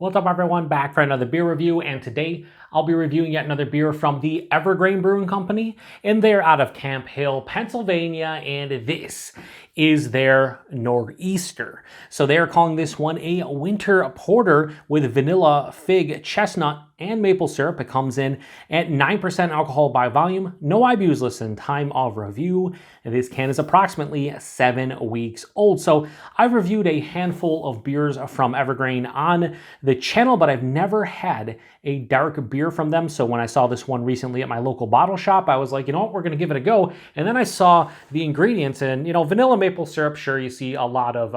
What's up everyone, back for another beer review, and today I'll be reviewing yet another beer from the Ever Grain Brewing Company, and they're out of Camp Hill, Pennsylvania, and this is their Nor'easter. So they're calling this one a winter porter with vanilla, fig, chestnut, and maple syrup. It comes in at 9% alcohol by volume, no IBUs listed, time of review. And this can is approximately 7 weeks old. So I've reviewed a handful of beers from Ever Grain on the channel, but I've never had a dark beer from them. So when I saw this one recently at my local bottle shop, I was like, you know what, we're gonna give it a go. And then I saw the ingredients, and vanilla maple syrup, sure, you see a lot of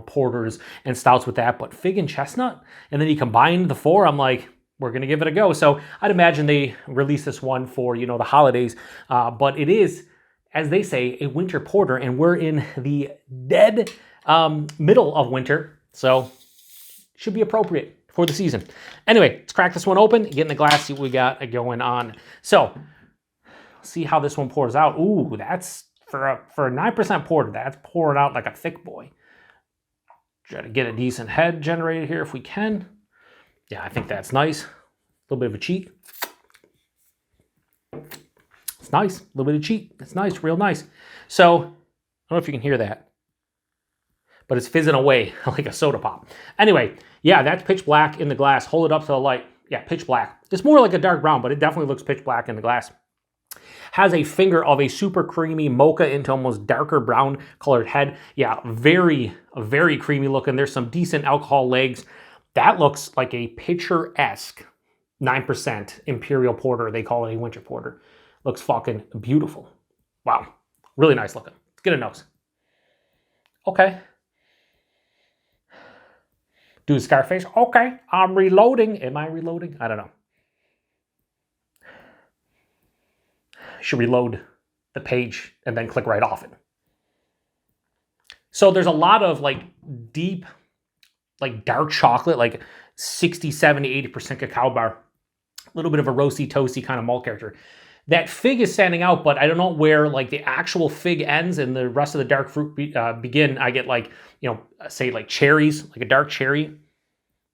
porters and stouts with that, but fig and chestnut, and then you combine the four, I'm like, we're gonna give it a go. So I'd imagine they released this one for the holidays, but it is, as they say, a winter porter, and we're in the dead middle of winter, so should be appropriate for the season. Anyway, let's crack this one open, get in the glass, see what we got going on. So, see how this one pours out. Ooh, that's for a 9% porter, that's pouring out like a thick boy. Try to get a decent head generated here if we can. Yeah, I think that's nice. A little bit of a cheat. It's nice, a little bit of cheat. It's nice, real nice. So, I don't know if you can hear that, but it's fizzing away like a soda pop. Anyway, yeah, that's pitch black in the glass. Hold it up to the light. Yeah, pitch black. It's more like a dark brown, but it definitely looks pitch black in the glass. Has a finger of a super creamy mocha into almost darker brown colored head. Yeah, very creamy looking. There's some decent alcohol legs. That looks like a picturesque 9% Imperial Porter. They call it a winter porter. Looks fucking beautiful. Wow, really nice looking. Let's get a nose. Okay. Do Scarface. Okay, I'm reloading. Am I reloading? I don't know. Should reload the page and then click right off it. So there's a lot of deep, dark chocolate, like 60, 70, 80% cacao bar. A little bit of a roasty, toasty kind of malt character. That fig is standing out, but I don't know where the actual fig ends and the rest of the dark fruit begin. I get say cherries, like a dark cherry,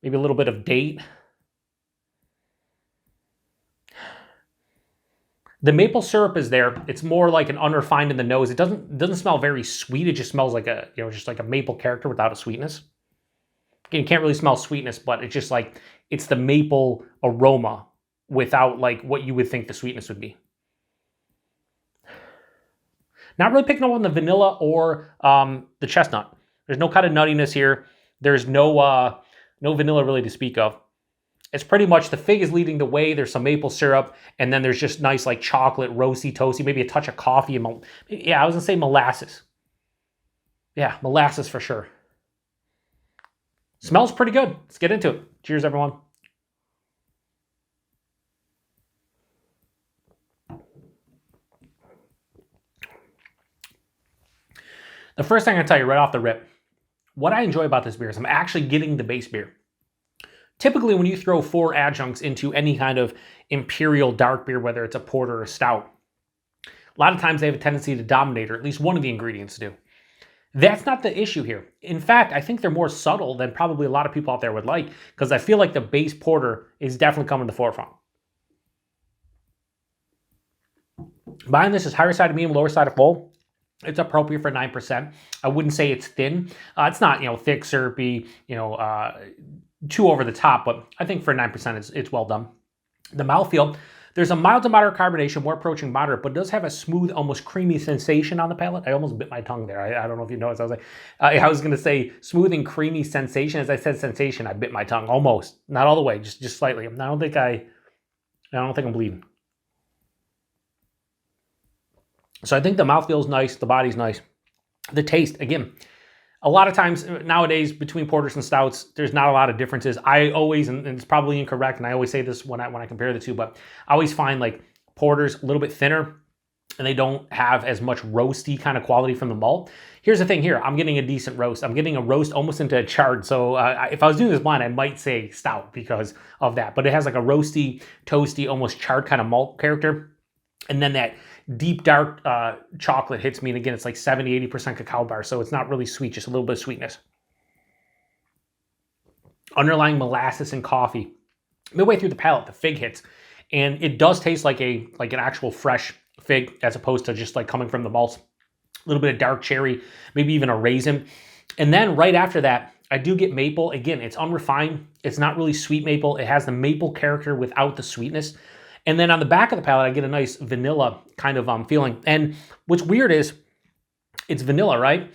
maybe a little bit of date. The maple syrup is there. It's more like an unrefined in the nose. It doesn't smell very sweet. It just smells like just like a maple character without a sweetness. Again, you can't really smell sweetness, but it's just it's the maple aroma without what you would think the sweetness would be. Not really picking up on the vanilla or the chestnut. There's no kind of nuttiness here. There's no vanilla really to speak of. It's pretty much the fig is leading the way. There's some maple syrup, and then there's just nice chocolate, roasty, toasty, maybe a touch of coffee. Yeah, I was gonna say molasses. Yeah, molasses for sure. Smells pretty good. Let's get into it. Cheers, everyone. The first thing I tell you right off the rip, what I enjoy about this beer is I'm actually getting the base beer. Typically, when you throw 4 adjuncts into any kind of imperial dark beer, whether it's a porter or a stout, a lot of times they have a tendency to dominate, or at least one of the ingredients do. That's not the issue here. In fact, I think they're more subtle than probably a lot of people out there would like, because I feel like the base porter is definitely coming to the forefront. Buying this is higher side of medium, lower side of full. It's appropriate for 9%. I wouldn't say it's thin. It's not, thick, syrupy, too over the top, but I think for 9% it's well done. The mouthfeel, there's a mild to moderate carbonation, more approaching moderate, but does have a smooth, almost creamy sensation on the palate. I almost bit my tongue there. I don't know if you noticed. I was going to say smooth and creamy sensation. As I said sensation, I bit my tongue almost, not all the way, just slightly. I don't think I'm bleeding. So I think the mouthfeel's nice, the body's nice. The taste, again, a lot of times nowadays between porters and stouts, there's not a lot of differences. I always, and it's probably incorrect, and I always say this when I compare the two, but I always find porters a little bit thinner, and they don't have as much roasty kind of quality from the malt. Here's the thing here, I'm getting a decent roast. I'm getting a roast almost into a chard, so if I was doing this blind, I might say stout because of that, but it has a roasty, toasty, almost charred kind of malt character, and then that deep dark chocolate hits me, and again, it's 70-80% cacao bar, so it's not really sweet, just a little bit of sweetness. underlying molasses and coffee. Midway through the palate, the fig hits, and it does taste like an actual fresh fig as opposed to just like coming from the malts. A little bit of dark cherry, maybe even a raisin. And then right after that, I do get maple. Again, it's unrefined. It's not really sweet maple. It has the maple character without the sweetness. And then on the back of the palate, I get a nice vanilla kind of feeling. And what's weird is it's vanilla, right?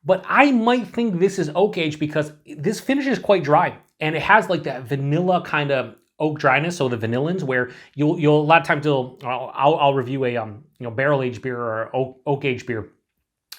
But I might think this is oak aged because this finish is quite dry. And it has like that vanilla kind of oak dryness, so the vanillins, where you'll a lot of times I'll review a barrel aged beer or oak aged beer,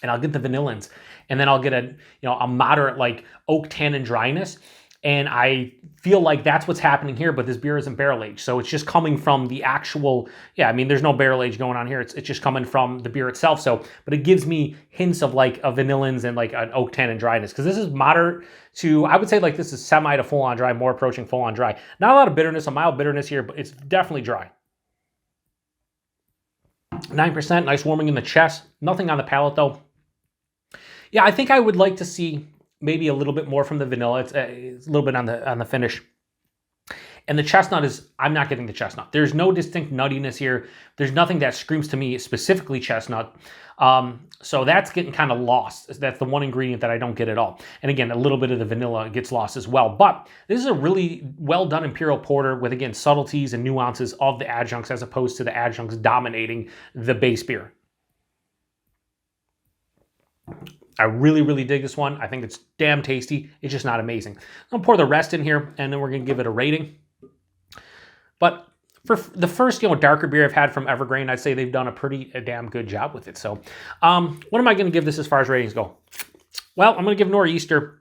and I'll get the vanillins, and then I'll get a moderate like oak tannin dryness, and I feel like that's what's happening here. But this beer isn't barrel aged, so it's just coming from the actual. Yeah, I mean, there's no barrel age going on here. It's just coming from the beer itself. So, but it gives me hints of like a vanillins and like an oak tannin dryness, because this is moderate to, I would say like this is semi to full on dry, more approaching full on dry. Not a lot of bitterness, a mild bitterness here, but it's definitely dry. 9%, nice warming in the chest. Nothing on the palate though. Yeah, I think I would like to see maybe a little bit more from the vanilla. It's a little bit on the finish. And the chestnut is, I'm not getting the chestnut. There's no distinct nuttiness here. There's nothing that screams to me specifically chestnut. So that's getting kind of lost. That's the one ingredient that I don't get at all. And again, a little bit of the vanilla gets lost as well. But this is a really well done Imperial Porter with, again, subtleties and nuances of the adjuncts as opposed to the adjuncts dominating the base beer. I really, really dig this one. I think it's damn tasty. It's just not amazing. I'm gonna pour the rest in here, and then we're gonna give it a rating. But for the first, darker beer I've had from Ever Grain, I'd say they've done a damn good job with it. So, what am I gonna give this as far as ratings go? Well, I'm gonna give Nor'easter,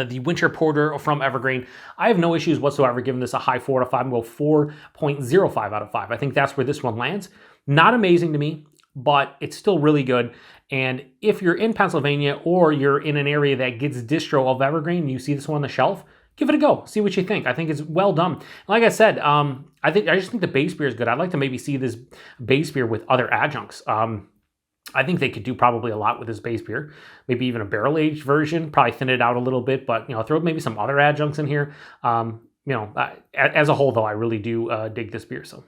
the winter porter from Ever Grain. I have no issues whatsoever giving this a high 4 out of 5. I'm going to go 4.05 out of 5. I think that's where this one lands. Not amazing to me, but it's still really good. And if you're in Pennsylvania or you're in an area that gets distro of Ever Grain and you see this one on the shelf, give it a go. See what you think. I think it's well done. Like I said, I just think the base beer is good. I'd like to maybe see this base beer with other adjuncts. I think they could do probably a lot with this base beer. Maybe even a barrel-aged version. Probably thin it out a little bit, but throw maybe some other adjuncts in here. As a whole, though, I really do dig this beer. So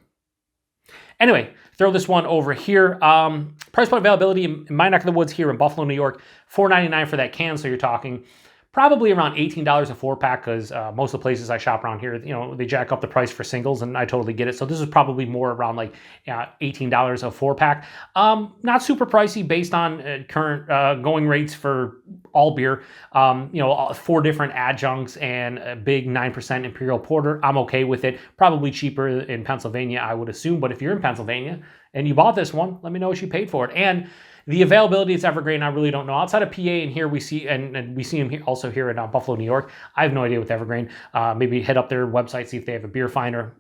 anyway, throw this one over here. Price point availability in my neck of the woods here in Buffalo, New York, $4.99 for that can. So you're talking probably around $18 a 4-pack, because most of the places I shop around here, they jack up the price for singles, and I totally get it. So this is probably more around like $18 a 4-pack. Not super pricey based on current going rates for all beer. 4 different adjuncts and a big 9% Imperial Porter. I'm okay with it. Probably cheaper in Pennsylvania, I would assume. But if you're in Pennsylvania and you bought this one, let me know what you paid for it. And the availability is Ever Grain, I really don't know. Outside of PA and here we see, and we see them here, also here in Buffalo, New York. I have no idea with Ever Grain. Maybe hit up their website, see if they have a beer finder.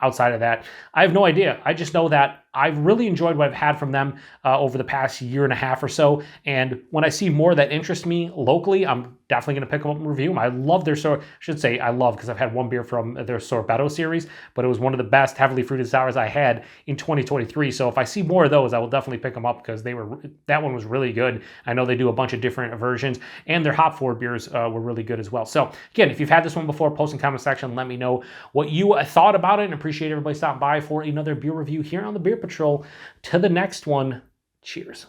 Outside of that, I have no idea. I just know that I've really enjoyed what I've had from them over the past year and a half or so. And when I see more that interest me locally, I'm definitely going to pick them up and review them. I love their because I've had one beer from their Sorbetto series, but it was one of the best heavily fruited sours I had in 2023. So if I see more of those, I will definitely pick them up, because that one was really good. I know they do a bunch of different versions, and their hop forward beers were really good as well. So again, if you've had this one before, post in the comment section, let me know what you thought about it, and appreciate everybody stopping by for another beer review here on the Beer Patrol. To the next one, cheers.